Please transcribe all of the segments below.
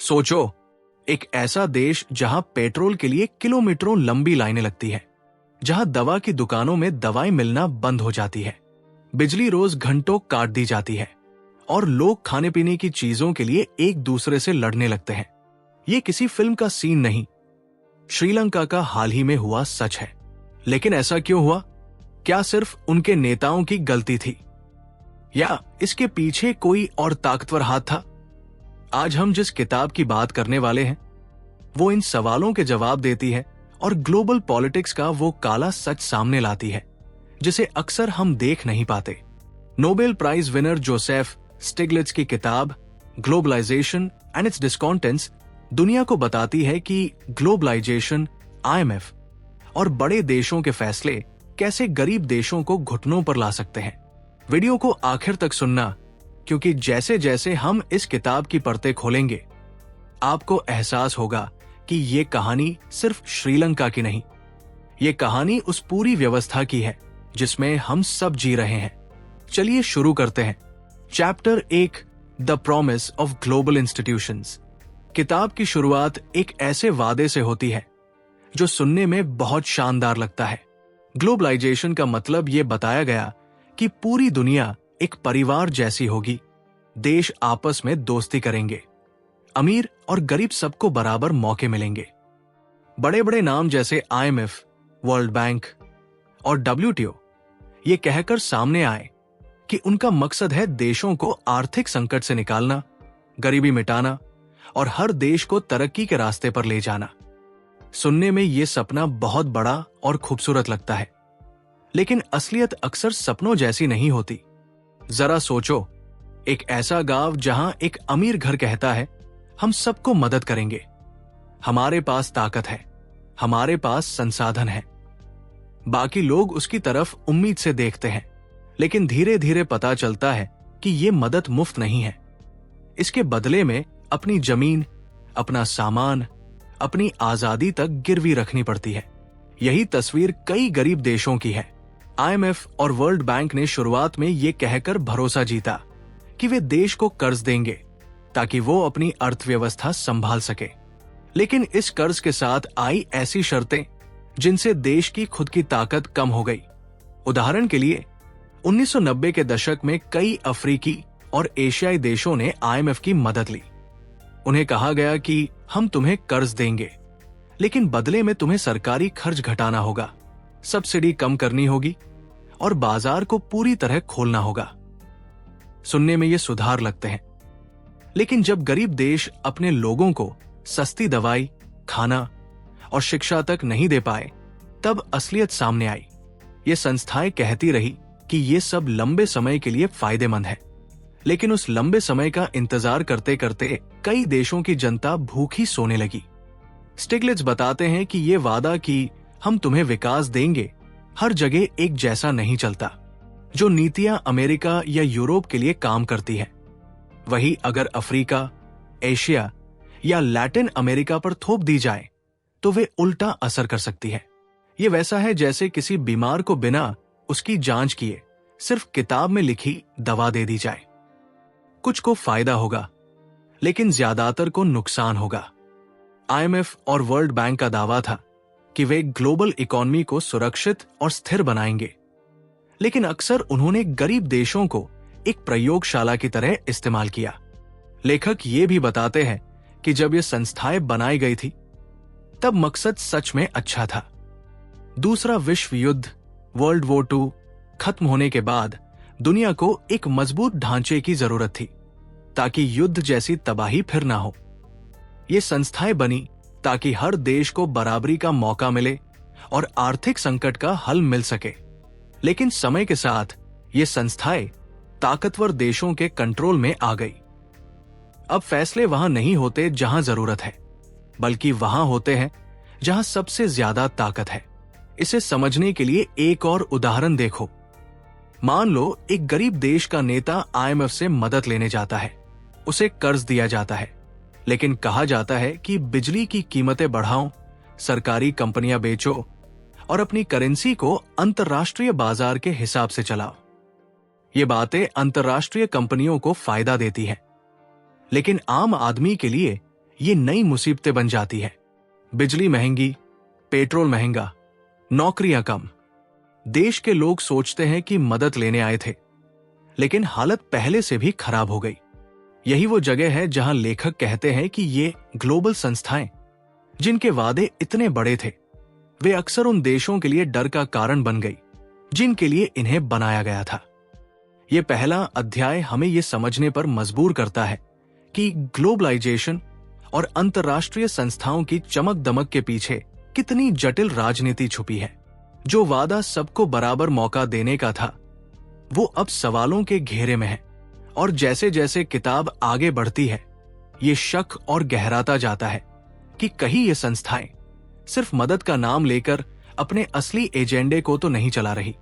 सोचो, एक ऐसा देश जहां पेट्रोल के लिए किलोमीटरों लंबी लाइनें लगती हैं, जहां दवा की दुकानों में दवाई मिलना बंद हो जाती है, बिजली रोज घंटों काट दी जाती है और लोग खाने पीने की चीजों के लिए एक दूसरे से लड़ने लगते हैं। ये किसी फिल्म का सीन नहीं, श्रीलंका का हाल ही में हुआ सच है। लेकिन ऐसा क्यों हुआ? क्या सिर्फ उनके नेताओं की गलती थी या इसके पीछे कोई और ताकतवर हाथ था? आज हम जिस किताब की बात करने वाले हैं वो इन सवालों के जवाब देती है और ग्लोबल पॉलिटिक्स का वो काला सच सामने लाती है जिसे अक्सर हम देख नहीं पाते। नोबेल प्राइज विनर जोसेफ स्टिग्लिट्ज की किताब ग्लोबलाइजेशन एंड इट्स डिस्कॉन्टेंट्स दुनिया को बताती है कि ग्लोबलाइजेशन, IMF और बड़े देशों के फैसले कैसे गरीब देशों को घुटनों पर ला सकते हैं। वीडियो को आखिर तक सुनना, क्योंकि जैसे जैसे हम इस किताब की परतें खोलेंगे आपको एहसास होगा कि ये कहानी सिर्फ श्रीलंका की नहीं, ये कहानी उस पूरी व्यवस्था की है जिसमें हम सब जी रहे हैं। चलिए शुरू करते हैं। Chapter 1, the promise of global institutions. किताब की शुरुआत एक ऐसे वादे से होती है जो सुनने में बहुत शानदार लगता है। ग्लोबलाइजेशन का मतलब ये बताया गया कि पूरी दुनिया एक परिवार जैसी होगी, देश आपस में दोस्ती करेंगे, अमीर और गरीब सबको बराबर मौके मिलेंगे। बड़े बड़े नाम जैसे IMF, वर्ल्ड बैंक और WTO ये कहकर सामने आए कि उनका मकसद है देशों को आर्थिक संकट से निकालना, गरीबी मिटाना और हर देश को तरक्की के रास्ते पर ले जाना। सुनने में ये सपना बहुत बड़ा और खूबसूरत लगता है, लेकिन असलियत अक्सर सपनों जैसी नहीं होती। जरा सोचो, एक ऐसा गांव जहां एक अमीर घर कहता है हम सबको मदद करेंगे, हमारे पास ताकत है, हमारे पास संसाधन है। बाकी लोग उसकी तरफ उम्मीद से देखते हैं, लेकिन धीरे धीरे पता चलता है कि ये मदद मुफ्त नहीं है। इसके बदले में अपनी जमीन, अपना सामान, अपनी आजादी तक गिरवी रखनी पड़ती है। यही तस्वीर कई गरीब देशों की है। IMF और वर्ल्ड बैंक ने शुरुआत में ये कहकर भरोसा जीता कि वे देश को कर्ज देंगे ताकि वो अपनी अर्थव्यवस्था संभाल सके। लेकिन इस कर्ज के साथ आई ऐसी शर्तें जिनसे देश की खुद की ताकत कम हो गई। उदाहरण के लिए 1990 के दशक में कई अफ्रीकी और एशियाई देशों ने IMF की मदद ली। उन्हें कहा गया कि हम तुम्हें कर्ज देंगे, लेकिन बदले में तुम्हें सरकारी खर्च घटाना होगा, सब्सिडी कम करनी होगी और बाजार को पूरी तरह खोलना होगा। सुनने में ये सुधार लगते हैं, लेकिन जब गरीब देश अपने लोगों को सस्ती दवाई, खाना और शिक्षा तक नहीं दे पाए, तब असलियत सामने आई। ये संस्थाएं कहती रही कि ये सब लंबे समय के लिए फायदेमंद है, लेकिन उस लंबे समय का इंतजार करते करते कई देशों की जनता भूखी सोने लगी। स्टिग्लिट्ज बताते हैं कि ये वादा कि हम तुम्हें विकास देंगे हर जगह एक जैसा नहीं चलता। जो नीतियां अमेरिका या यूरोप के लिए काम करती है, वही अगर अफ्रीका, एशिया या लैटिन अमेरिका पर थोप दी जाए तो वे उल्टा असर कर सकती है। ये वैसा है जैसे किसी बीमार को बिना उसकी जांच किए सिर्फ किताब में लिखी दवा दे दी जाए। कुछ को फायदा होगा, लेकिन ज्यादातर को नुकसान होगा। IMF और वर्ल्ड बैंक का दावा था कि वे ग्लोबल इकोनॉमी को सुरक्षित और स्थिर बनाएंगे, लेकिन अक्सर उन्होंने गरीब देशों को एक प्रयोगशाला की तरह इस्तेमाल किया। लेखक ये भी बताते हैं कि जब ये संस्थाएं बनाई गई थी तब मकसद सच में अच्छा था। दूसरा विश्व युद्ध, वर्ल्ड वॉर 2 खत्म होने के बाद दुनिया को एक मजबूत ढांचे की जरूरत थी ताकि युद्ध जैसी तबाही फिर ना हो। ये संस्थाएं बनी ताकि हर देश को बराबरी का मौका मिले और आर्थिक संकट का हल मिल सके। लेकिन समय के साथ ये संस्थाएं ताकतवर देशों के कंट्रोल में आ गई। अब फैसले वहां नहीं होते जहां जरूरत है, बल्कि वहां होते हैं जहां सबसे ज्यादा ताकत है। इसे समझने के लिए एक और उदाहरण देखो। मान लो एक गरीब देश का नेता IMF से मदद लेने जाता है, उसे कर्ज दिया जाता है, लेकिन कहा जाता है कि बिजली की कीमतें बढ़ाओ, सरकारी कंपनियां बेचो और अपनी करेंसी को अंतर्राष्ट्रीय बाजार के हिसाब से चलाओ। ये बातें अंतर्राष्ट्रीय कंपनियों को फायदा देती हैं, लेकिन आम आदमी के लिए ये नई मुसीबतें बन जाती है। बिजली महंगी, पेट्रोल महंगा, नौकरियां कम। देश के लोग सोचते हैं कि मदद लेने आए थे, लेकिन हालत पहले से भी खराब हो गई। यही वो जगह है जहां लेखक कहते हैं कि ये ग्लोबल संस्थाएं, जिनके वादे इतने बड़े थे, वे अक्सर उन देशों के लिए डर का कारण बन गई जिनके लिए इन्हें बनाया गया था। ये पहला अध्याय हमें ये समझने पर मजबूर करता है कि ग्लोबलाइजेशन और अंतर्राष्ट्रीय संस्थाओं की चमक दमक के पीछे कितनी जटिल राजनीति छुपी है। जो वादा सबको बराबर मौका देने का था, वो अब सवालों के घेरे में है। और जैसे जैसे किताब आगे बढ़ती है, ये शक और गहराता जाता है कि कहीं ये संस्थाएं सिर्फ मदद का नाम लेकर अपने असली एजेंडे को तो नहीं चला रही।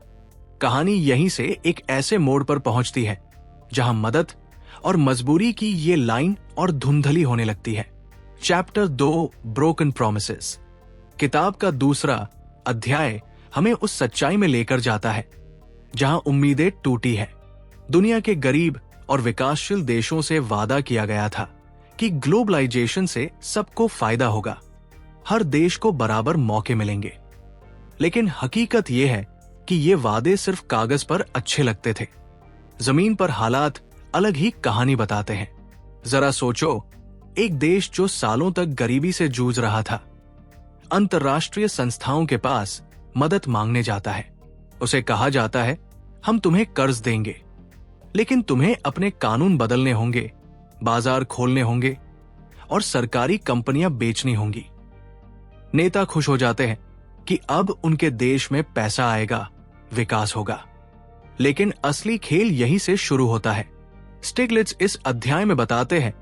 कहानी यहीं से एक ऐसे मोड़ पर पहुंचती है जहां मदद और मजबूरी की ये लाइन और धुंधली होने लगती है। Chapter 2 broken promises. किताब का दूसरा अध्याय हमें उस सच्चाई में लेकर जाता है जहां उम्मीदें टूटी है। दुनिया के गरीब और विकासशील देशों से वादा किया गया था कि ग्लोबलाइजेशन से सबको फायदा होगा, हर देश को बराबर मौके मिलेंगे। लेकिन हकीकत यह है कि ये वादे सिर्फ कागज पर अच्छे लगते थे। जमीन पर हालात अलग ही कहानी बताते हैं। जरा सोचो, एक देश जो सालों तक गरीबी से जूझ रहा था, अंतर्राष्ट्रीय संस्थाओं के पास मदद मांगने जाता है। उसे कहा जाता है, हम तुम्हें कर्ज देंगे, लेकिन तुम्हें अपने कानून बदलने होंगे, बाजार खोलने होंगे और सरकारी कंपनियां बेचनी होंगी। नेता खुश हो जाते हैं कि अब उनके देश में पैसा आएगा, विकास होगा। लेकिन असली खेल यहीं से शुरू होता है। स्टिग्लिट्ज इस अध्याय में बताते हैं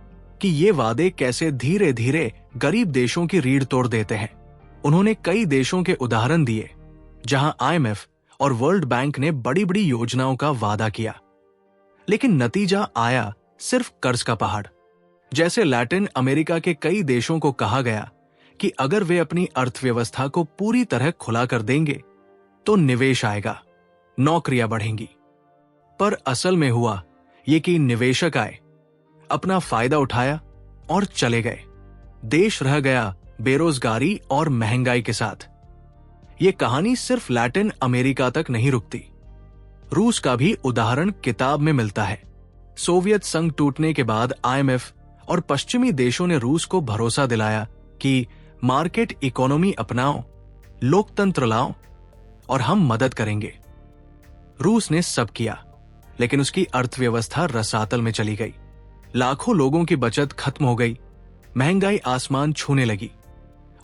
कि ये वादे कैसे धीरे धीरे गरीब देशों की रीढ़ तोड़ देते हैं। उन्होंने कई देशों के उदाहरण दिए जहां IMF और वर्ल्ड बैंक ने बड़ी बड़ी योजनाओं का वादा किया, लेकिन नतीजा आया सिर्फ कर्ज का पहाड़। जैसे लैटिन अमेरिका के कई देशों को कहा गया कि अगर वे अपनी अर्थव्यवस्था को पूरी तरह खुला कर देंगे तो निवेश आएगा, नौकरियां बढ़ेंगी। पर असल में हुआ ये कि निवेशक आए, अपना फायदा उठाया और चले गए। देश रह गया बेरोजगारी और महंगाई के साथ। ये कहानी सिर्फ लैटिन अमेरिका तक नहीं रुकती। रूस का भी उदाहरण किताब में मिलता है। सोवियत संघ टूटने के बाद IMF और पश्चिमी देशों ने रूस को भरोसा दिलाया कि मार्केट इकोनॉमी अपनाओ, लोकतंत्र लाओ और हम मदद करेंगे। रूस ने सब किया, लेकिन उसकी अर्थव्यवस्था रसातल में चली गई। लाखों लोगों की बचत खत्म हो गई, महंगाई आसमान छूने लगी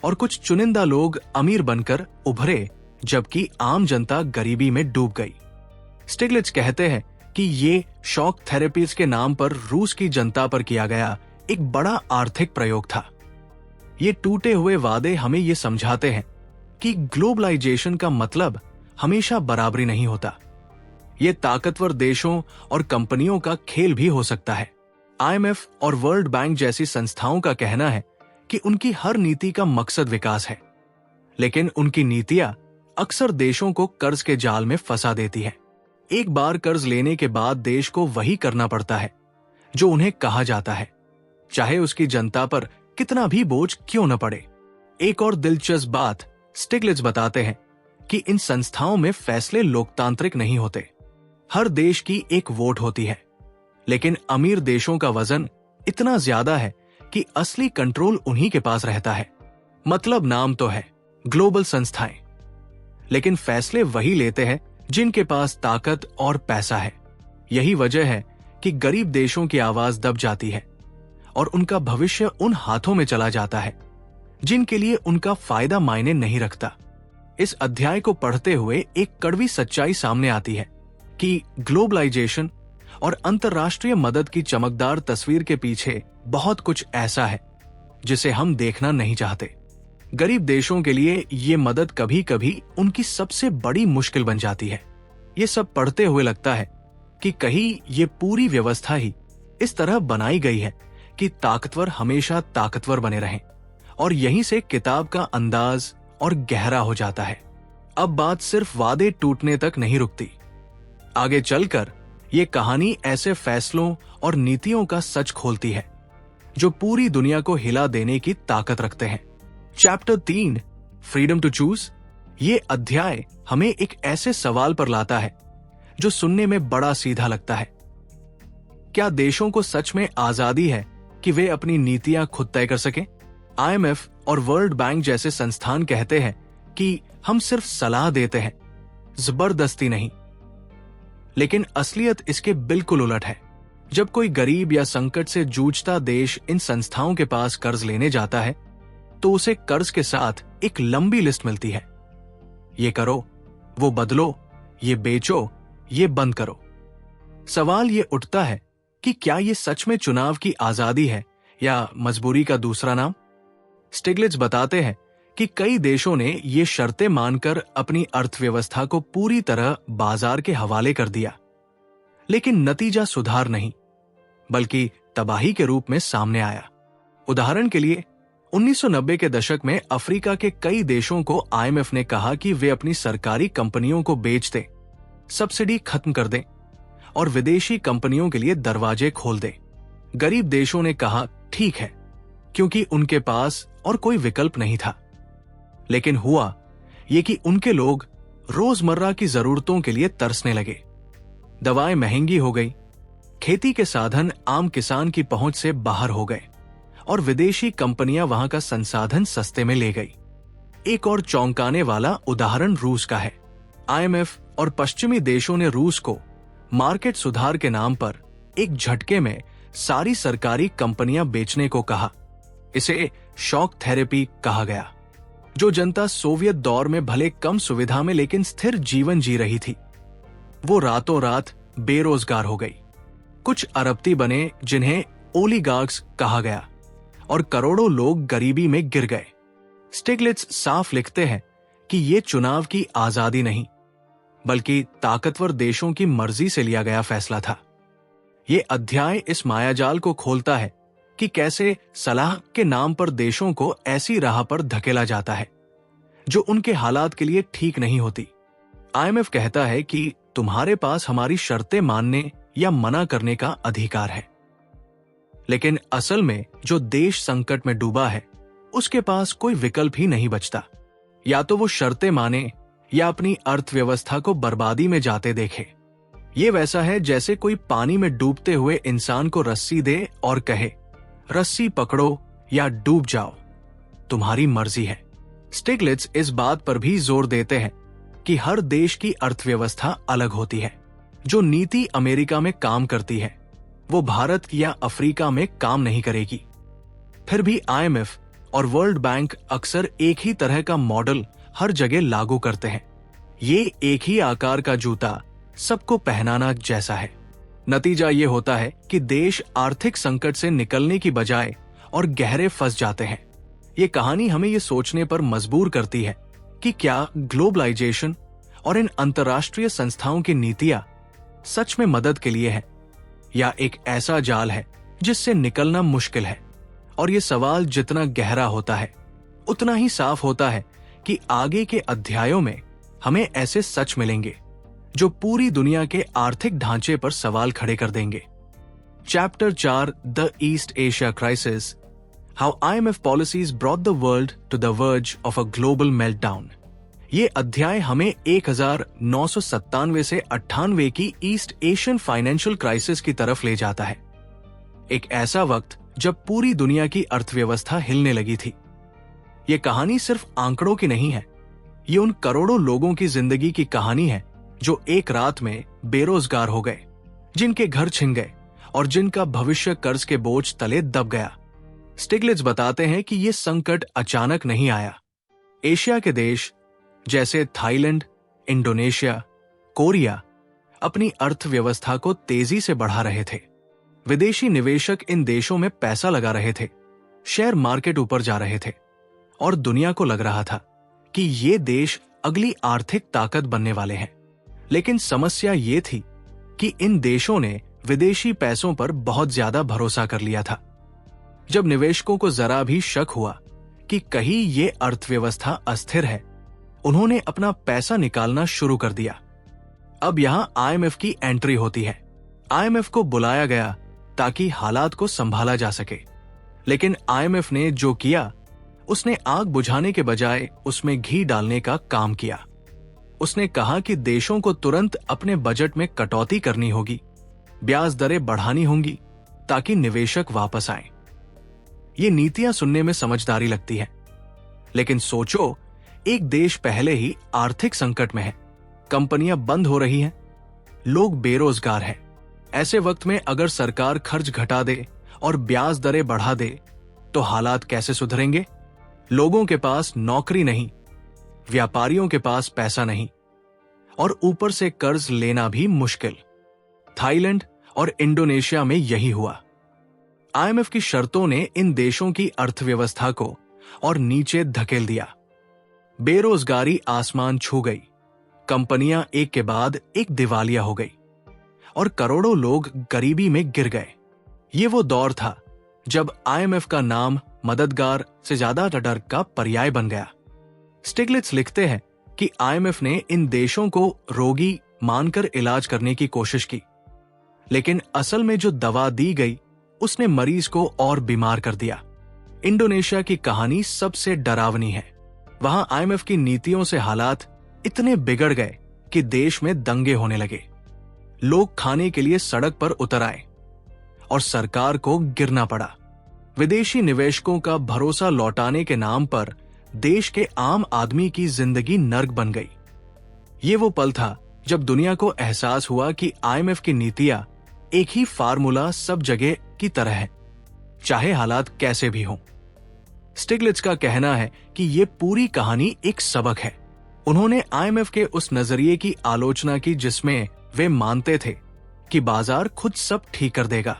और कुछ चुनिंदा लोग अमीर बनकर उभरे, जबकि आम जनता गरीबी में डूब गई। स्टिग्लिट्ज कहते हैं कि ये शॉक थेरेपीज के नाम पर रूस की जनता पर किया गया एक बड़ा आर्थिक प्रयोग था। ये टूटे हुए वादे हमें ये समझाते हैं कि ग्लोबलाइजेशन का मतलब हमेशा बराबरी नहीं होता। ये ताकतवर देशों और कंपनियों का खेल भी हो सकता है। IMF और वर्ल्ड बैंक जैसी संस्थाओं का कहना है कि उनकी हर नीति का मकसद विकास है, लेकिन उनकी नीतियां अक्सर देशों को कर्ज के जाल में फंसा देती है। एक बार कर्ज लेने के बाद देश को वही करना पड़ता है जो उन्हें कहा जाता है, चाहे उसकी जनता पर कितना भी बोझ क्यों न पड़े। एक और दिलचस्प बात स्टिग्लिट्ज बताते हैं कि इन संस्थाओं में फैसले लोकतांत्रिक नहीं होते। हर देश की एक वोट होती है, लेकिन अमीर देशों का वजन इतना ज्यादा है कि असली कंट्रोल उन्हीं के पास रहता है। मतलब नाम तो है ग्लोबल संस्थाएं, लेकिन फैसले वही लेते हैं जिनके पास ताकत और पैसा है। यही वजह है कि गरीब देशों की आवाज दब जाती है और उनका भविष्य उन हाथों में चला जाता है जिनके लिए उनका फायदा मायने नहीं रखता। इस अध्याय को पढ़ते हुए एक कड़वी सच्चाई सामने आती है कि ग्लोबलाइजेशन और अंतर्राष्ट्रीय मदद की चमकदार तस्वीर के पीछे बहुत कुछ ऐसा है जिसे हम देखना नहीं चाहते। गरीब देशों के लिए ये मदद कभी कभी उनकी सबसे बड़ी मुश्किल बन जाती है। ये सब पढ़ते हुए लगता है कि कहीं ये पूरी व्यवस्था ही इस तरह बनाई गई है कि ताकतवर हमेशा ताकतवर बने रहें, और यहीं से किताब का अंदाज और गहरा हो जाता है। अब बात सिर्फ वादे टूटने तक नहीं रुकती। आगे चलकर ये कहानी ऐसे फैसलों और नीतियों का सच खोलती है जो पूरी दुनिया को हिला देने की ताकत रखते हैं। Chapter 3 freedom to choose. ये अध्याय हमें एक ऐसे सवाल पर लाता है जो सुनने में बड़ा सीधा लगता है। क्या देशों को सच में आजादी है कि वे अपनी नीतियां खुद तय कर सकें? IMF और वर्ल्ड बैंक जैसे संस्थान कहते हैं कि हम सिर्फ सलाह देते हैं, जबरदस्ती नहीं। लेकिन असलियत इसके बिल्कुल उलट है। जब कोई गरीब या संकट से जूझता देश इन संस्थाओं के पास कर्ज लेने जाता है तो उसे कर्ज के साथ एक लंबी लिस्ट मिलती है। ये करो, वो बदलो, ये बेचो, ये बंद करो। सवाल ये उठता है कि क्या ये सच में चुनाव की आजादी है या मजबूरी का दूसरा नाम? स्टिग्लिट्ज बताते हैं कि कई देशों ने ये शर्तें मानकर अपनी अर्थव्यवस्था को पूरी तरह बाजार के हवाले कर दिया, लेकिन नतीजा सुधार नहीं बल्कि तबाही के रूप में सामने आया। उदाहरण के लिए 1990 के दशक में अफ्रीका के कई देशों को IMF ने कहा कि वे अपनी सरकारी कंपनियों को बेच दें, सब्सिडी खत्म कर दें और विदेशी कंपनियों के लिए दरवाजे खोल दें। गरीब देशों ने कहा ठीक है, क्योंकि उनके पास और कोई विकल्प नहीं था। लेकिन हुआ ये कि उनके लोग रोजमर्रा की जरूरतों के लिए तरसने लगे। दवाएं महंगी हो गई, खेती के साधन आम किसान की पहुंच से बाहर हो गए और विदेशी कंपनियां वहां का संसाधन सस्ते में ले गई। एक और चौंकाने वाला उदाहरण रूस का है। IMF और पश्चिमी देशों ने रूस को मार्केट सुधार के नाम पर एक झटके में सारी सरकारी कंपनियां बेचने को कहा। इसे शॉक थेरेपी कहा गया। जो जनता सोवियत दौर में भले कम सुविधा में लेकिन स्थिर जीवन जी रही थी, वो रातों रात बेरोजगार हो गई। कुछ अरबती बने जिन्हें ओलिगार्क्स कहा गया और करोड़ों लोग गरीबी में गिर गए। स्टिग्लिट्ज साफ लिखते हैं कि ये चुनाव की आजादी नहीं बल्कि ताकतवर देशों की मर्जी से लिया गया फैसला था। ये अध्याय इस मायाजाल को खोलता है कि कैसे सलाह के नाम पर देशों को ऐसी राह पर धकेला जाता है जो उनके हालात के लिए ठीक नहीं होती। IMF कहता है कि तुम्हारे पास हमारी शर्तें मानने या मना करने का अधिकार है, लेकिन असल में जो देश संकट में डूबा है उसके पास कोई विकल्प ही नहीं बचता। या तो वो शर्तें माने या अपनी अर्थव्यवस्था को बर्बादी में जाते देखे। ये वैसा है जैसे कोई पानी में डूबते हुए इंसान को रस्सी दे और कहे रस्सी पकड़ो या डूब जाओ, तुम्हारी मर्जी है। स्टिग्लिट्ज इस बात पर भी जोर देते हैं कि हर देश की अर्थव्यवस्था अलग होती है। जो नीति अमेरिका में काम करती है वो भारत या अफ्रीका में काम नहीं करेगी। फिर भी IMF और वर्ल्ड बैंक अक्सर एक ही तरह का मॉडल हर जगह लागू करते हैं। ये एक ही आकार का जूता सबको पहनाना जैसा है। नतीजा ये होता है कि देश आर्थिक संकट से निकलने की बजाय और गहरे फंस जाते हैं। ये कहानी हमें ये सोचने पर मजबूर करती है कि क्या ग्लोबलाइजेशन और इन अंतर्राष्ट्रीय संस्थाओं की नीतियां सच में मदद के लिए है या एक ऐसा जाल है जिससे निकलना मुश्किल है। और ये सवाल जितना गहरा होता है उतना ही साफ होता है कि आगे के अध्यायों में हमें ऐसे सच मिलेंगे जो पूरी दुनिया के आर्थिक ढांचे पर सवाल खड़े कर देंगे। Chapter 4 the East Asia crisis, how IMF policies brought the world to the verge of a global meltdown. ये अध्याय हमें 1997 से 98 की ईस्ट एशियन फाइनेंशियल क्राइसिस की तरफ ले जाता है। एक ऐसा वक्त जब पूरी दुनिया की अर्थव्यवस्था हिलने लगी थी। ये कहानी सिर्फ आंकड़ों की नहीं है, ये उन करोड़ों लोगों की जिंदगी की कहानी है जो एक रात में बेरोजगार हो गए, जिनके घर छिन गए और जिनका भविष्य कर्ज के बोझ तले दब गया। स्टिग्लिट्ज बताते हैं कि ये संकट अचानक नहीं आया। एशिया के देश जैसे थाईलैंड, इंडोनेशिया, कोरिया अपनी अर्थव्यवस्था को तेजी से बढ़ा रहे थे। विदेशी निवेशक इन देशों में पैसा लगा रहे थे, शेयर मार्केट ऊपर जा रहे थे और दुनिया को लग रहा था कि ये देश अगली आर्थिक ताकत बनने वाले हैं। लेकिन समस्या ये थी कि इन देशों ने विदेशी पैसों पर बहुत ज्यादा भरोसा कर लिया था। जब निवेशकों को जरा भी शक हुआ कि कहीं ये अर्थव्यवस्था अस्थिर है, उन्होंने अपना पैसा निकालना शुरू कर दिया। अब यहां IMF की एंट्री होती है। IMF को बुलाया गया ताकि हालात को संभाला जा सके। लेकिन आईएमएफ ने जो किया, उसने आग बुझाने के बजाय उसमें घी डालने का काम किया। उसने कहा कि देशों को तुरंत अपने बजट में कटौती करनी होगी, ब्याज दरें बढ़ानी होंगी ताकि निवेशक वापस आएं। ये नीतियां सुनने में समझदारी लगती है, लेकिन सोचो, एक देश पहले ही आर्थिक संकट में है, कंपनियां बंद हो रही हैं, लोग बेरोजगार हैं। ऐसे वक्त में अगर सरकार खर्च घटा दे और ब्याज दरें बढ़ा दे तो हालात कैसे सुधरेंगे? लोगों के पास नौकरी नहीं, व्यापारियों के पास पैसा नहीं, और ऊपर से कर्ज लेना भी मुश्किल। थाईलैंड और इंडोनेशिया में यही हुआ। आईएमएफ की शर्तों ने इन देशों की अर्थव्यवस्था को और नीचे धकेल दिया। बेरोजगारी आसमान छू गई, कंपनियां एक के बाद एक दिवालिया हो गई और करोड़ों लोग गरीबी में गिर गए। ये वो दौर था जब आईएमएफ का नाम मददगार से ज्यादा डर का पर्याय बन गया। स्टिग्लिट्स लिखते हैं कि आईएमएफ ने इन देशों को रोगी मानकर इलाज करने की कोशिश की, लेकिन असल में जो दवा दी गई उसने मरीज को और बीमार कर दिया। इंडोनेशिया की कहानी सबसे डरावनी है। वहां आईएमएफ की नीतियों से हालात इतने बिगड़ गए कि देश में दंगे होने लगे। लोग खाने के लिए सड़क पर उतर आए और सरकार को गिरना पड़ा। विदेशी निवेशकों का भरोसा लौटाने के नाम पर देश के आम आदमी की जिंदगी नर्क बन गई। ये वो पल था जब दुनिया को एहसास हुआ कि आईएमएफ की नीतियां एक ही फार्मूला सब जगह की तरह है, चाहे हालात कैसे भी हों। स्टिग्लिट्स का कहना है कि ये पूरी कहानी एक सबक है। उन्होंने आईएमएफ के उस नजरिए की आलोचना की जिसमें वे मानते थे कि बाजार खुद सब ठीक कर देगा,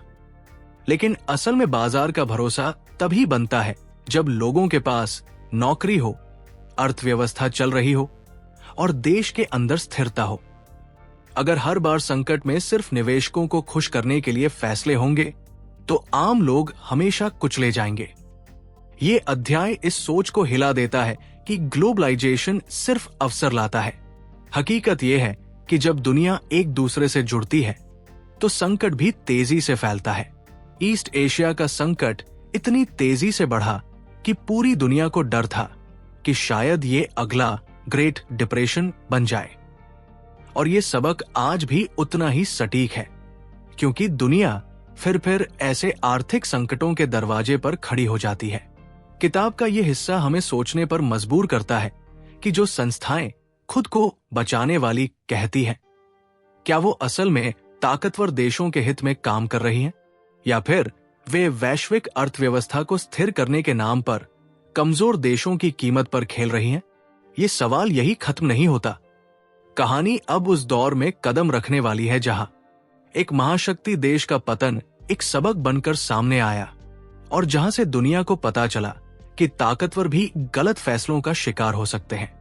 लेकिन असल में बाजार का भरोसा तभी बनता है जब लोगों के पास नौकरी हो, अर्थव्यवस्था चल रही हो और देश के अंदर स्थिरता हो। अगर हर बार संकट में सिर्फ निवेशकों को खुश करने के लिए फैसले होंगे तो आम लोग हमेशा कुचले जाएंगे। ये अध्याय इस सोच को हिला देता है कि ग्लोबलाइजेशन सिर्फ अवसर लाता है। हकीकत यह है कि जब दुनिया एक दूसरे से जुड़ती है तो संकट भी तेजी से फैलता है। ईस्ट एशिया का संकट इतनी तेजी से बढ़ा कि पूरी दुनिया को डर था कि शायद ये अगला ग्रेट डिप्रेशन बन जाए। और ये सबक आज भी उतना ही सटीक है, क्योंकि दुनिया फिर ऐसे आर्थिक संकटों के दरवाजे पर खड़ी हो जाती है। किताब का ये हिस्सा हमें सोचने पर मजबूर करता है कि जो संस्थाएं खुद को बचाने वाली कहती हैं, क्या वो असल में ताकतवर देशों के हित में काम कर रही हैं, या फिर वे वैश्विक अर्थव्यवस्था को स्थिर करने के नाम पर कमजोर देशों की कीमत पर खेल रही हैं? ये सवाल यही खत्म नहीं होता। कहानी अब उस दौर में कदम रखने वाली है जहां एक महाशक्ति देश का पतन एक सबक बनकर सामने आया और जहां से दुनिया को पता चला कि ताकतवर भी गलत फैसलों का शिकार हो सकते हैं।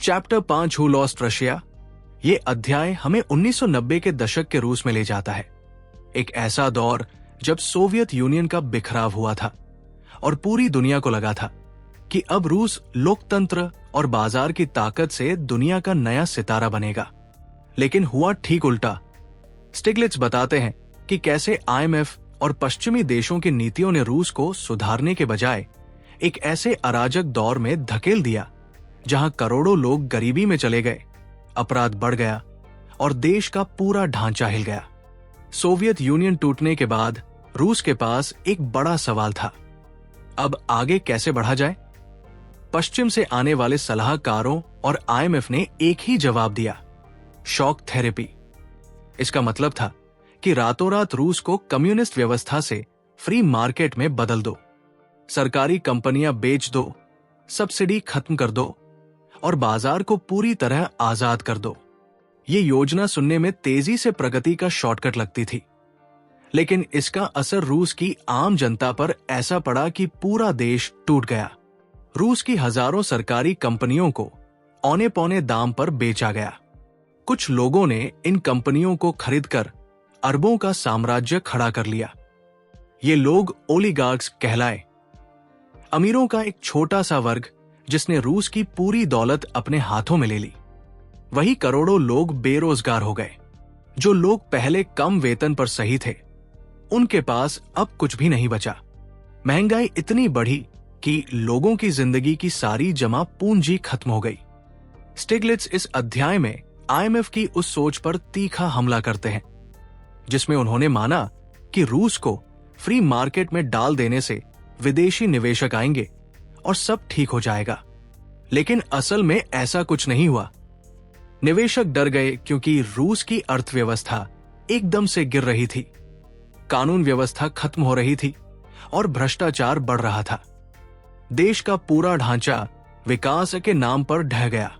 Chapter 5 who lost Russia. ये अध्याय हमें 1990 के दशक के रूस में ले जाता है। एक ऐसा दौर जब सोवियत यूनियन का बिखराव हुआ था और पूरी दुनिया को लगा था कि अब रूस लोकतंत्र और बाजार की ताकत से दुनिया का नया सितारा बनेगा। लेकिन हुआ ठीक उल्टा। स्टिग्लिट्स बताते हैं कि कैसे आईएमएफ और पश्चिमी देशों की नीतियों ने रूस को सुधारने के बजाय एक ऐसे अराजक दौर में धकेल दिया जहां करोड़ों लोग गरीबी में चले गए, अपराध बढ़ गया और देश का पूरा ढांचा हिल गया। सोवियत यूनियन टूटने के बाद रूस के पास एक बड़ा सवाल था, अब आगे कैसे बढ़ा जाए? पश्चिम से आने वाले सलाहकारों और आईएमएफ ने एक ही जवाब दिया, शॉक थेरेपी। इसका मतलब था कि रातों रात रूस को कम्युनिस्ट व्यवस्था से फ्री मार्केट में बदल दो, सरकारी कंपनियां बेच दो, सब्सिडी खत्म कर दो और बाजार को पूरी तरह आजाद कर दो। ये योजना सुनने में तेजी से प्रगति का शॉर्टकट लगती थी, लेकिन इसका असर रूस की आम जनता पर ऐसा पड़ा कि पूरा देश टूट गया। रूस की हजारों सरकारी कंपनियों को औने पौने दाम पर बेचा गया। कुछ लोगों ने इन कंपनियों को खरीदकर अरबों का साम्राज्य खड़ा कर लिया। ये लोग ओलिगार्क्स कहलाए, अमीरों का एक छोटा सा वर्ग जिसने रूस की पूरी दौलत अपने हाथों में ले ली। वही करोड़ों लोग बेरोजगार हो गए। जो लोग पहले कम वेतन पर सही थे, उनके पास अब कुछ भी नहीं बचा। महंगाई इतनी बढ़ी कि लोगों की जिंदगी की सारी जमा पूंजी खत्म हो गई। स्टिग्लिट्ज इस अध्याय में आईएमएफ की उस सोच पर तीखा हमला करते हैं जिसमें उन्होंने माना कि रूस को फ्री मार्केट में डाल देने से विदेशी निवेशक आएंगे और सब ठीक हो जाएगा। लेकिन असल में ऐसा कुछ नहीं हुआ। निवेशक डर गए क्योंकि रूस की अर्थव्यवस्था एकदम से गिर रही थी, कानून व्यवस्था खत्म हो रही थी और भ्रष्टाचार बढ़ रहा था। देश का पूरा ढांचा विकास के नाम पर ढह गया।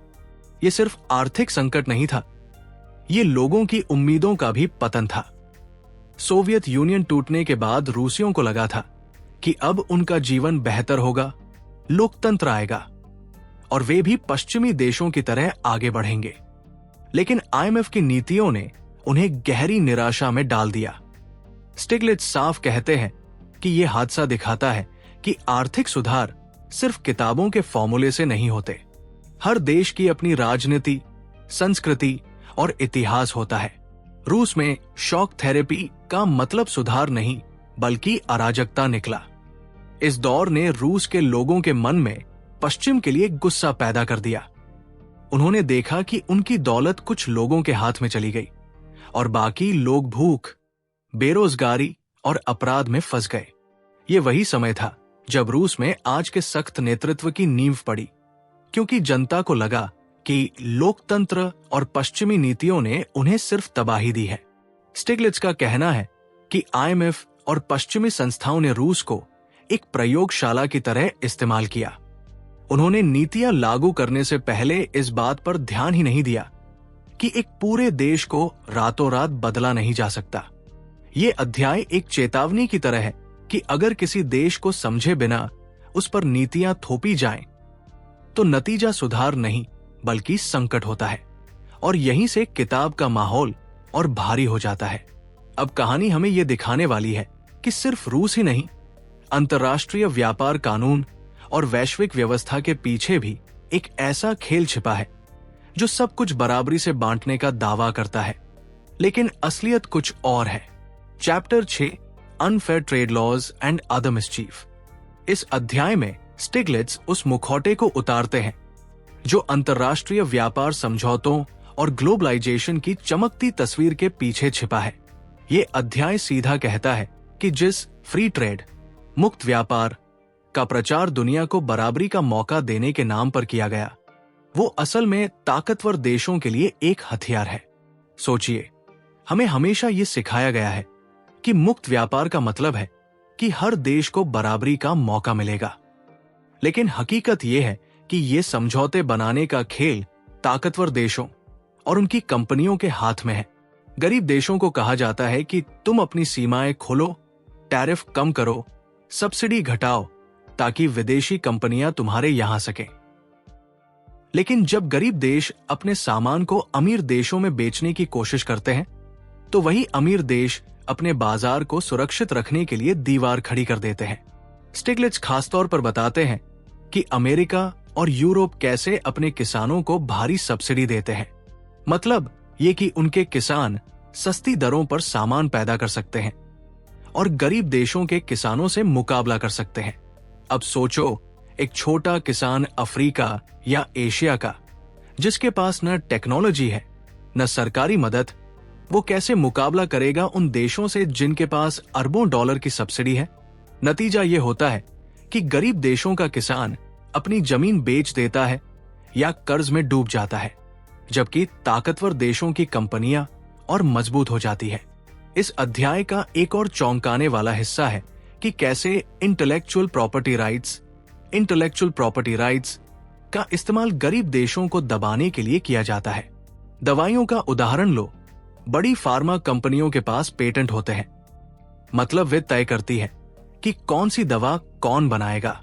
ये सिर्फ आर्थिक संकट नहीं था, ये लोगों की उम्मीदों का भी पतन था। सोवियत यूनियन टूटने के बाद रूसियों को लगा था कि अब उनका जीवन बेहतर होगा, लोकतंत्र आएगा और वे भी पश्चिमी देशों की तरह आगे बढ़ेंगे। लेकिन आईएमएफ की नीतियों ने उन्हें गहरी निराशा में डाल दिया। स्टिग्लिट्ज साफ कहते हैं कि यह हादसा दिखाता है कि आर्थिक सुधार सिर्फ किताबों के फॉर्मूले से नहीं होते। हर देश की अपनी राजनीति, संस्कृति और इतिहास होता है। रूस में शॉक थेरेपी का मतलब सुधार नहीं बल्कि अराजकता निकला। इस दौर ने रूस के लोगों के मन में पश्चिम के लिए गुस्सा पैदा कर दिया। उन्होंने देखा कि उनकी दौलत कुछ लोगों के हाथ में चली गई और बाकी लोग भूख, बेरोजगारी और अपराध में फंस गए। ये वही समय था जब रूस में आज के सख्त नेतृत्व की नींव पड़ी, क्योंकि जनता को लगा कि लोकतंत्र और पश्चिमी नीतियों ने उन्हें सिर्फ तबाही दी है। स्टिग्लिट्ज का कहना है कि आईएमएफ और पश्चिमी संस्थाओं ने रूस को एक प्रयोगशाला की तरह इस्तेमाल किया। उन्होंने नीतियां लागू करने से पहले इस बात पर ध्यान ही नहीं दिया कि एक पूरे देश को रातों रात बदला नहीं जा सकता। ये अध्याय एक चेतावनी की तरह है कि अगर किसी देश को समझे बिना उस पर नीतियां थोपी जाएं, तो नतीजा सुधार नहीं बल्कि संकट होता है और यहीं से किताब का माहौल और भारी हो जाता है। अब कहानी हमें यह दिखाने वाली है कि सिर्फ रूस ही नहीं, अंतर्राष्ट्रीय व्यापार कानून और वैश्विक व्यवस्था के पीछे भी एक ऐसा खेल छिपा है जो सब कुछ बराबरी से बांटने का दावा करता है, लेकिन असलियत कुछ और है। Chapter 6 unfair trade laws and other mischief. इस अध्याय में स्टिग्लिट्ज उस मुखौटे को उतारते हैं जो अंतर्राष्ट्रीय व्यापार समझौतों और ग्लोबलाइजेशन की चमकती तस्वीर के पीछे छिपा है। ये अध्याय सीधा कहता है कि जिस फ्री ट्रेड, मुक्त व्यापार का प्रचार दुनिया को बराबरी का मौका देने के नाम पर किया गया, वो असल में ताकतवर देशों के लिए एक हथियार है। सोचिए, हमें हमेशा ये सिखाया गया है कि मुक्त व्यापार का मतलब है कि हर देश को बराबरी का मौका मिलेगा, लेकिन हकीकत यह है कि ये समझौते बनाने का खेल ताकतवर देशों और उनकी कंपनियों के हाथ में है। गरीब देशों को कहा जाता है कि तुम अपनी सीमाएं खोलो, टैरिफ कम करो, सब्सिडी घटाओ ताकि विदेशी कंपनियां तुम्हारे यहां सकें। लेकिन जब गरीब देश अपने सामान को अमीर देशों में बेचने की कोशिश करते हैं, तो वही अमीर देश अपने बाजार को सुरक्षित रखने के लिए दीवार खड़ी कर देते हैं। स्टिग्लिट्ज खासतौर पर बताते हैं कि अमेरिका और यूरोप कैसे अपने किसानों को भारी सब्सिडी देते हैं। मतलब ये कि उनके किसान सस्ती दरों पर सामान पैदा कर सकते हैं और गरीब देशों के किसानों से मुकाबला कर सकते हैं। अब सोचो, एक छोटा किसान अफ्रीका या एशिया का, जिसके पास न टेक्नोलॉजी है न सरकारी मदद, वो कैसे मुकाबला करेगा उन देशों से जिनके पास अरबों डॉलर की सब्सिडी है। नतीजा ये होता है कि गरीब देशों का किसान अपनी जमीन बेच देता है या कर्ज में डूब जाता है, जबकि ताकतवर देशों की कंपनियां और मजबूत हो जाती है। इस अध्याय का एक और चौंकाने वाला हिस्सा है कि कैसे इंटेलेक्चुअल प्रॉपर्टी राइट्स का इस्तेमाल गरीब देशों को दबाने के लिए किया जाता है। दवाइयों का उदाहरण लो, बड़ी फार्मा कंपनियों के पास पेटेंट होते हैं, मतलब वे तय करती है कि कौन सी दवा कौन बनाएगा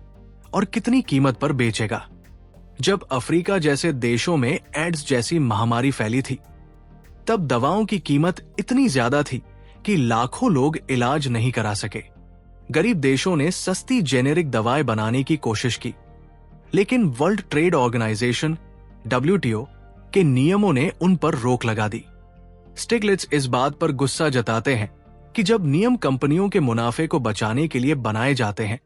और कितनी कीमत पर बेचेगा। जब अफ्रीका जैसे देशों में एड्स जैसी महामारी फैली थी, तब दवाओं की कीमत इतनी ज्यादा थी कि लाखों लोग इलाज नहीं करा सके। गरीब देशों ने सस्ती जेनेरिक दवाएं बनाने की कोशिश की, लेकिन वर्ल्ड ट्रेड ऑर्गेनाइजेशन WTO के नियमों ने उन पर रोक लगा दी। स्टिग्लिट्ज इस बात पर गुस्सा जताते हैं कि जब नियम कंपनियों के मुनाफे को बचाने के लिए बनाए जाते हैं,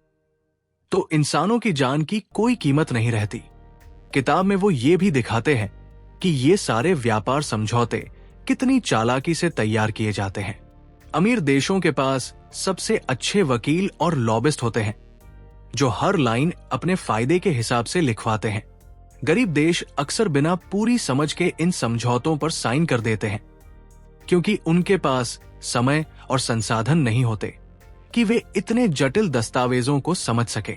तो इंसानों की जान की कोई कीमत नहीं रहती। किताब में वो ये भी दिखाते हैं कि ये सारे व्यापार समझौते कितनी चालाकी से तैयार किए जाते हैं। अमीर देशों के पास सबसे अच्छे वकील और लॉबिस्ट होते हैं जो हर लाइन अपने फायदे के हिसाब से लिखवाते हैं। गरीब देश अक्सर बिना पूरी समझ के इन समझौतों पर साइन कर देते हैं क्योंकि उनके पास समय और संसाधन नहीं होते कि वे इतने जटिल दस्तावेजों को समझ सके।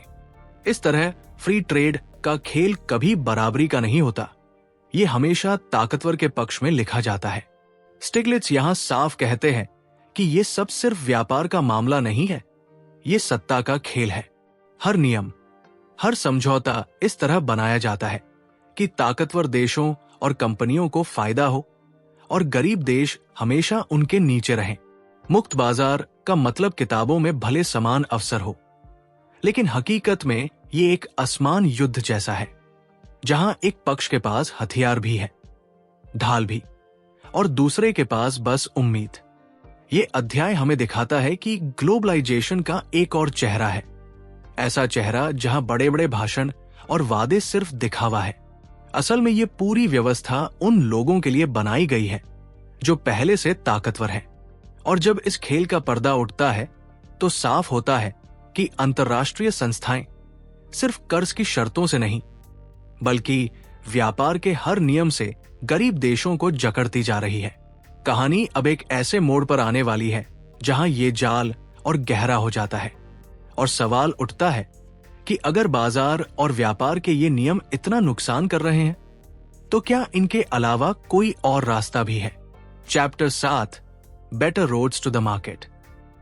इस तरह फ्री ट्रेड का खेल कभी बराबरी का नहीं होता, ये हमेशा ताकतवर के पक्ष में लिखा जाता है। स्टिग्लिट्स यहां साफ कहते हैं कि ये सब सिर्फ व्यापार का मामला नहीं है, ये सत्ता का खेल है। हर नियम, हर समझौता इस तरह बनाया जाता है कि ताकतवर देशों और कंपनियों को फायदा हो और गरीब देश हमेशा उनके नीचे रहें। मुक्त बाजार का मतलब किताबों में भले समान अवसर हो, लेकिन हकीकत में ये एक असमान युद्ध जैसा है जहां एक पक्ष के पास हथियार भी है, ढाल भी, और दूसरे के पास बस उम्मीद। ये अध्याय हमें दिखाता है कि ग्लोबलाइजेशन का एक और चेहरा है, ऐसा चेहरा जहां बड़े बड़े भाषण और वादे सिर्फ दिखावा है। असल में ये पूरी व्यवस्था उन लोगों के लिए बनाई गई है जो पहले से ताकतवर हैं। और जब इस खेल का पर्दा उठता है तो साफ होता है कि अंतर्राष्ट्रीय संस्थाएं सिर्फ कर्ज की शर्तों से नहीं बल्कि व्यापार के हर नियम से गरीब देशों को जकड़ती जा रही है। कहानी अब एक ऐसे मोड़ पर आने वाली है जहां ये जाल और गहरा हो जाता है और सवाल उठता है कि अगर बाजार और व्यापार के ये नियम इतना नुकसान कर रहे हैं तो क्या इनके अलावा कोई और रास्ता भी है। Chapter 7 better roads to the market.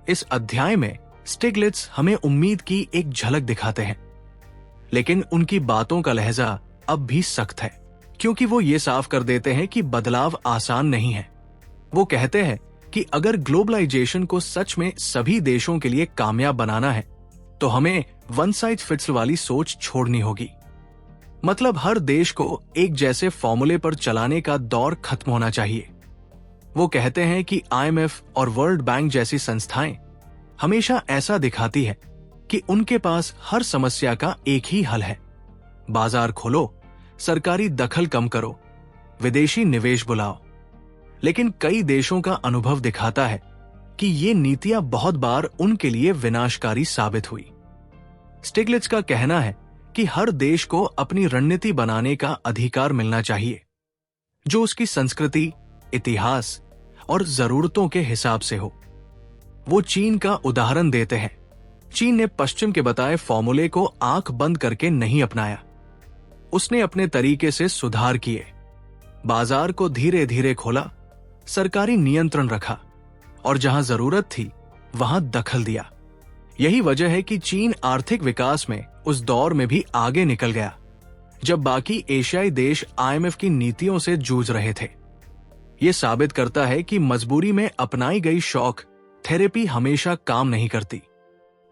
इस अध्याय में स्टिग्लिट्स हमें उम्मीद की एक झलक दिखाते हैं, लेकिन उनकी बातों का लहजा अब भी सख्त है क्योंकि वो ये साफ कर देते हैं कि बदलाव आसान नहीं है। वो कहते हैं कि अगर ग्लोबलाइजेशन को सच में सभी देशों के लिए कामयाब बनाना है तो हमें वन साइज फिट्स वाली सोच छोड़नी होगी। मतलब हर देश को एक जैसे फॉर्मूले पर चलाने का दौर खत्म होना चाहिए। वो कहते हैं कि IMF और वर्ल्ड बैंक जैसी संस्थाएं हमेशा ऐसा दिखाती है कि उनके पास हर समस्या का एक ही हल है, बाजार खोलो, सरकारी दखल कम करो, विदेशी निवेश बुलाओ। लेकिन कई देशों का अनुभव दिखाता है कि ये नीतियां बहुत बार उनके लिए विनाशकारी साबित हुई। स्टिग्लिट्स का कहना है कि हर देश को अपनी रणनीति बनाने का अधिकार मिलना चाहिए जो उसकी संस्कृति, इतिहास और जरूरतों के हिसाब से हो। वो चीन का उदाहरण देते हैं। चीन ने पश्चिम के बताए फॉर्मूले को आंख बंद करके नहीं अपनाया, उसने अपने तरीके से सुधार किए, बाजार को धीरे धीरे खोला, सरकारी नियंत्रण रखा और जहां जरूरत थी वहां दखल दिया। यही वजह है कि चीन आर्थिक विकास में उस दौर में भी आगे निकल गया जब बाकी एशियाई देश IMF की नीतियों से जूझ रहे थे। ये साबित करता है कि मजबूरी में अपनाई गई शौक थेरेपी हमेशा काम नहीं करती।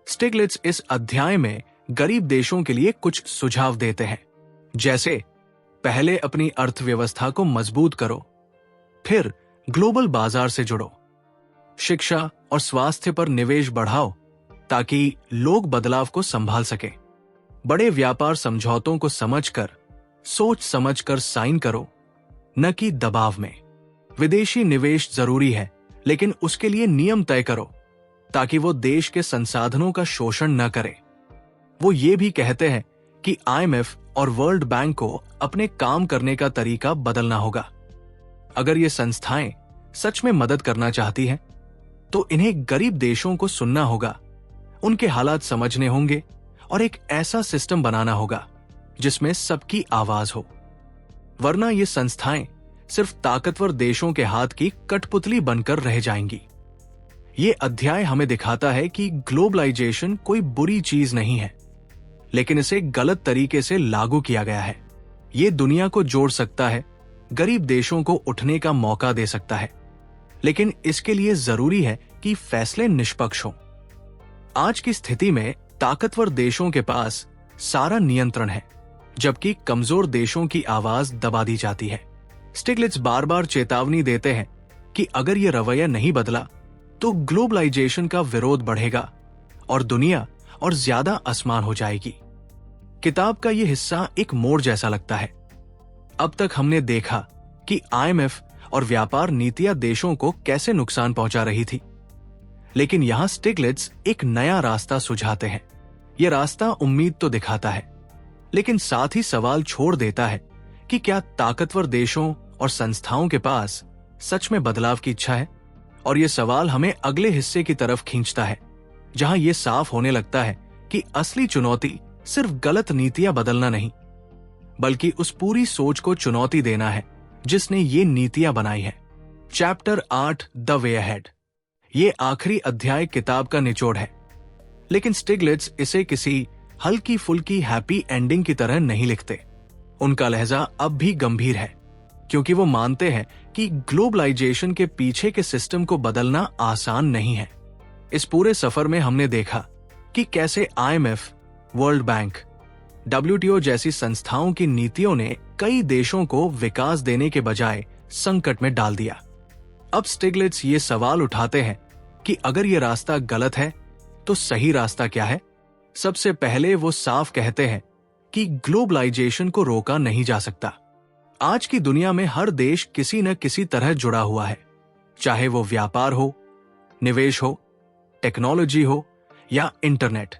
स्टिग्लिट्स इस अध्याय में गरीब देशों के लिए कुछ सुझाव देते हैं, जैसे पहले अपनी अर्थव्यवस्था को मजबूत करो, फिर ग्लोबल बाजार से जुड़ो, शिक्षा और स्वास्थ्य पर निवेश बढ़ाओ ताकि लोग बदलाव को संभाल सके, बड़े व्यापार समझौतों को समझकर, सोच समझकर साइन करो, न कि दबाव में। विदेशी निवेश जरूरी है, लेकिन उसके लिए नियम तय करो ताकि वो देश के संसाधनों का शोषण न करे। वो ये भी कहते हैं कि IMF और वर्ल्ड बैंक को अपने काम करने का तरीका बदलना होगा। अगर ये संस्थाएं सच में मदद करना चाहती हैं, तो इन्हें गरीब देशों को सुनना होगा, उनके हालात समझने होंगे और एक ऐसा सिस्टम बनाना होगा जिसमें सबकी आवाज हो। वरना ये संस्थाएं सिर्फ ताकतवर देशों के हाथ की कठपुतली बनकर रह जाएंगी। ये अध्याय हमें दिखाता है कि ग्लोबलाइजेशन कोई बुरी चीज नहीं है, लेकिन इसे गलत तरीके से लागू किया गया है। ये दुनिया को जोड़ सकता है, गरीब देशों को उठने का मौका दे सकता है, लेकिन इसके लिए जरूरी है कि फैसले निष्पक्ष हों। आज की स्थिति में ताकतवर देशों के पास सारा नियंत्रण है, जबकि कमजोर देशों की आवाज दबा दी जाती है। स्टिग्लिट्स बार बार चेतावनी देते हैं कि अगर ये रवैया नहीं बदला तो ग्लोबलाइजेशन का विरोध बढ़ेगा और दुनिया और ज्यादा आसमान हो जाएगी। किताब का यह हिस्सा एक मोड़ जैसा लगता है। अब तक हमने देखा कि IMF और व्यापार नीतियां देशों को कैसे नुकसान पहुंचा रही थी, लेकिन यहां स्टिग्लिट्ज एक नया रास्ता सुझाते हैं। यह रास्ता उम्मीद तो दिखाता है, लेकिन साथ ही सवाल छोड़ देता है कि क्या ताकतवर देशों और संस्थाओं के पास सच में बदलाव की इच्छा है। और यह सवाल हमें अगले हिस्से की तरफ खींचता है, जहां यह साफ होने लगता है कि असली चुनौती सिर्फ गलत नीतियां बदलना नहीं, बल्कि उस पूरी सोच को चुनौती देना है जिसने ये नीतियां बनाई है। Chapter 8 the way ahead. ये आखिरी अध्याय किताब का निचोड़ है, लेकिन स्टिग्लिट्ज इसे किसी हल्की फुल्की हैप्पी एंडिंग की तरह नहीं लिखते। उनका लहजा अब भी गंभीर है, क्योंकि वो मानते हैं कि ग्लोबलाइजेशन के पीछे के सिस्टम को बदलना आसान नहीं है। इस पूरे सफर में हमने देखा कि कैसे IMF, वर्ल्ड बैंक, WTO जैसी संस्थाओं की नीतियों ने कई देशों को विकास देने के बजाय संकट में डाल दिया। अब स्टिग्लिट्ज ये सवाल उठाते हैं कि अगर ये रास्ता गलत है तो सही रास्ता क्या है। सबसे पहले वो साफ कहते हैं कि ग्लोबलाइजेशन को रोका नहीं जा सकता। आज की दुनिया में हर देश किसी न किसी तरह जुड़ा हुआ है, चाहे वो व्यापार हो, निवेश हो, टेक्नोलॉजी हो या इंटरनेट।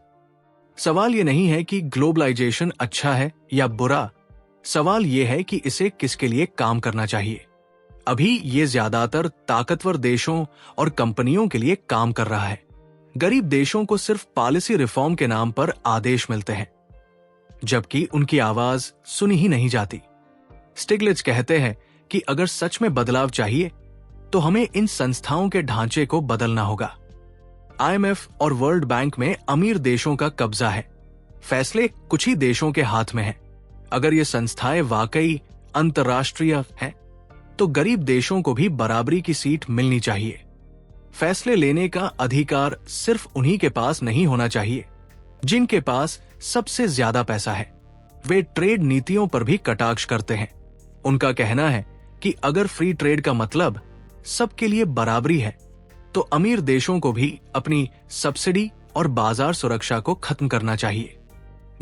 सवाल ये नहीं है कि ग्लोबलाइजेशन अच्छा है या बुरा, सवाल ये है कि इसे किसके लिए काम करना चाहिए। अभी ये ज्यादातर ताकतवर देशों और कंपनियों के लिए काम कर रहा है। गरीब देशों को सिर्फ पॉलिसी रिफॉर्म के नाम पर आदेश मिलते हैं, जबकि उनकी आवाज सुनी ही नहीं जाती। स्टिग्लिट्ज कहते हैं कि अगर सच में बदलाव चाहिए तो हमें इन संस्थाओं के ढांचे को बदलना होगा। IMF और वर्ल्ड बैंक में अमीर देशों का कब्जा है, फैसले कुछ ही देशों के हाथ में हैं। अगर ये संस्थाएं वाकई अंतर्राष्ट्रीय हैं, तो गरीब देशों को भी बराबरी की सीट मिलनी चाहिए। फैसले लेने का अधिकार सिर्फ उन्हीं के पास नहीं होना चाहिए जिनके पास सबसे ज्यादा पैसा है। वे ट्रेड नीतियों पर भी कटाक्ष करते हैं। उनका कहना है कि अगर फ्री ट्रेड का मतलब सबके लिए बराबरी है, तो अमीर देशों को भी अपनी सब्सिडी और बाजार सुरक्षा को खत्म करना चाहिए।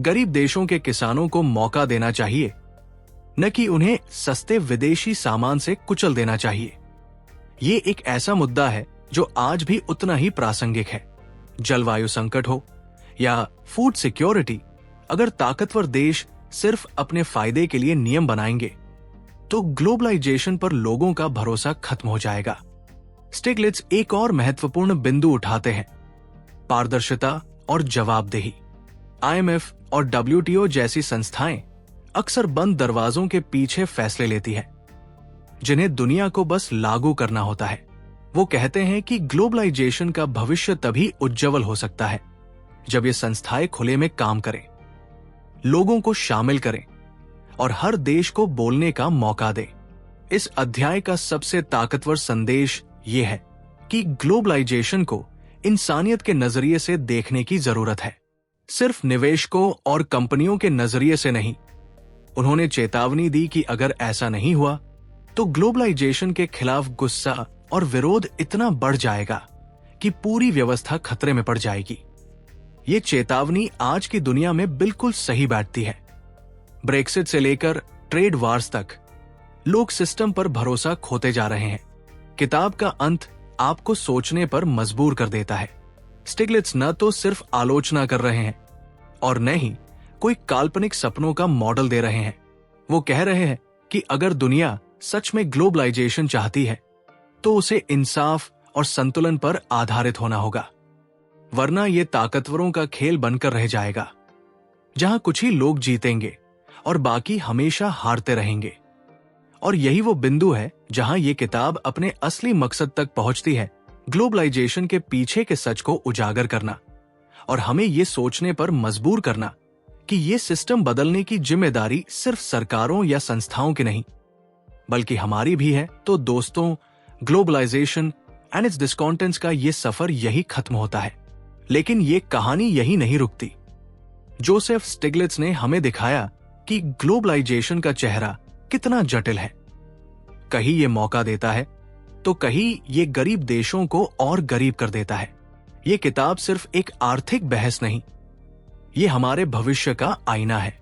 गरीब देशों के किसानों को मौका देना चाहिए, न कि उन्हें सस्ते विदेशी सामान से कुचल देना चाहिए। ये एक ऐसा मुद्दा है जो आज भी उतना ही प्रासंगिक है। जलवायु संकट हो या फूड सिक्योरिटी, अगर ताकतवर देश सिर्फ अपने फायदे के लिए नियम बनाएंगे तो ग्लोबलाइजेशन पर लोगों का भरोसा खत्म हो जाएगा। स्टिग्लिट्ज एक और महत्वपूर्ण बिंदु उठाते हैं, पारदर्शिता और जवाबदेही। IMF और WTO जैसी संस्थाएं अक्सर बंद दरवाजों के पीछे फैसले लेती है, जिन्हें दुनिया को बस लागू करना होता है। वो कहते हैं कि ग्लोबलाइजेशन का भविष्य तभी उज्जवल हो सकता है जब ये संस्थाएं खुले में काम करें, लोगों को शामिल करें और हर देश को बोलने का मौका दें। इस अध्याय का सबसे ताकतवर संदेश ये है कि ग्लोबलाइजेशन को इंसानियत के नजरिए से देखने की जरूरत है, सिर्फ निवेशकों और कंपनियों के नजरिए से नहीं। उन्होंने चेतावनी दी कि अगर ऐसा नहीं हुआ तो ग्लोबलाइजेशन के खिलाफ गुस्सा और विरोध इतना बढ़ जाएगा कि पूरी व्यवस्था खतरे में पड़ जाएगी। ये चेतावनी आज की दुनिया में बिल्कुल सही बैठती है। ब्रेक्सिट से लेकर ट्रेड वार्स तक लोग सिस्टम पर भरोसा खोते जा रहे हैं। किताब का अंत आपको सोचने पर मजबूर कर देता है। स्टिग्लिट्ज न तो सिर्फ आलोचना कर रहे हैं और न ही कोई काल्पनिक सपनों का मॉडल दे रहे हैं। वो कह रहे हैं कि अगर दुनिया सच में ग्लोबलाइजेशन चाहती है तो उसे इंसाफ और संतुलन पर आधारित होना होगा, वरना ये ताकतवरों का खेल बनकर रह जाएगा, जहां कुछ ही लोग जीतेंगे और बाकी हमेशा हारते रहेंगे। और यही वो बिंदु है जहां ये किताब अपने असली मकसद तक पहुंचती है, ग्लोबलाइजेशन के पीछे के सच को उजागर करना और हमें ये सोचने पर मजबूर करना कि ये सिस्टम बदलने की जिम्मेदारी सिर्फ सरकारों या संस्थाओं की नहीं, बल्कि हमारी भी है। तो दोस्तों, ग्लोबलाइजेशन एंड इट्स डिस्कॉन्टेंट्स का ये सफर यही खत्म होता है, लेकिन ये कहानी यही नहीं रुकती। जोसेफ स्टिग्लिट्ज ने हमें दिखाया कि ग्लोबलाइजेशन का चेहरा कितना जटिल है। कहीं ये मौका देता है तो कहीं ये गरीब देशों को और गरीब कर देता है। ये किताब सिर्फ एक आर्थिक बहस नहीं, ये हमारे भविष्य का आईना है।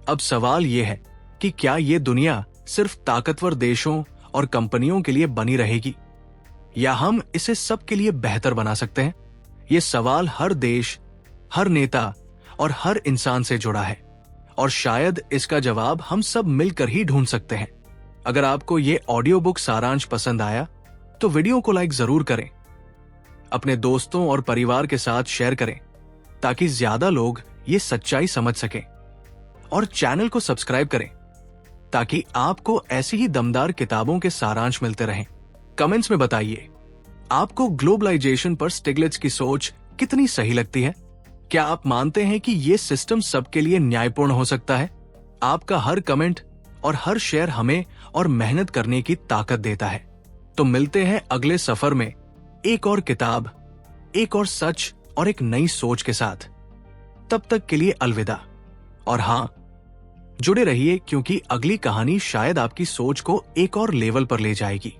अब सवाल ये है कि क्या ये दुनिया सिर्फ ताकतवर देशों और कंपनियों के लिए बनी रहेगी, या हम इसे सबके लिए बेहतर बना सकते हैं? ये सवाल हर देश, हर नेता और हर इंसान से जुड़ा है, और शायद इसका जवाब हम सब मिलकर ही ढूंढ सकते हैं। अगर आपको ये ऑडियो बुक सारांश पसंद आया तो वीडियो को लाइक जरूर करें, अपने दोस्तों और परिवार के साथ शेयर करें ताकि ज्यादा लोग ये सच्चाई समझ सकें, और चैनल को सब्सक्राइब करें ताकि आपको ऐसी ही दमदार किताबों के सारांश मिलते रहें। कमेंट्स में बताइए, आपको ग्लोबलाइजेशन पर स्टिग्लिट्ज की सोच कितनी सही लगती है? क्या आप मानते हैं कि ये सिस्टम सबके लिए न्यायपूर्ण हो सकता है? आपका हर कमेंट और हर शेयर हमें और मेहनत करने की ताकत देता है। तो मिलते हैं अगले सफर में एक और किताब, एक और सच और एक नई सोच के साथ। तब तक के लिए अलविदा। और हां, जुड़े रहिए क्योंकि अगली कहानी शायद आपकी सोच को एक और लेवल पर ले जाएगी।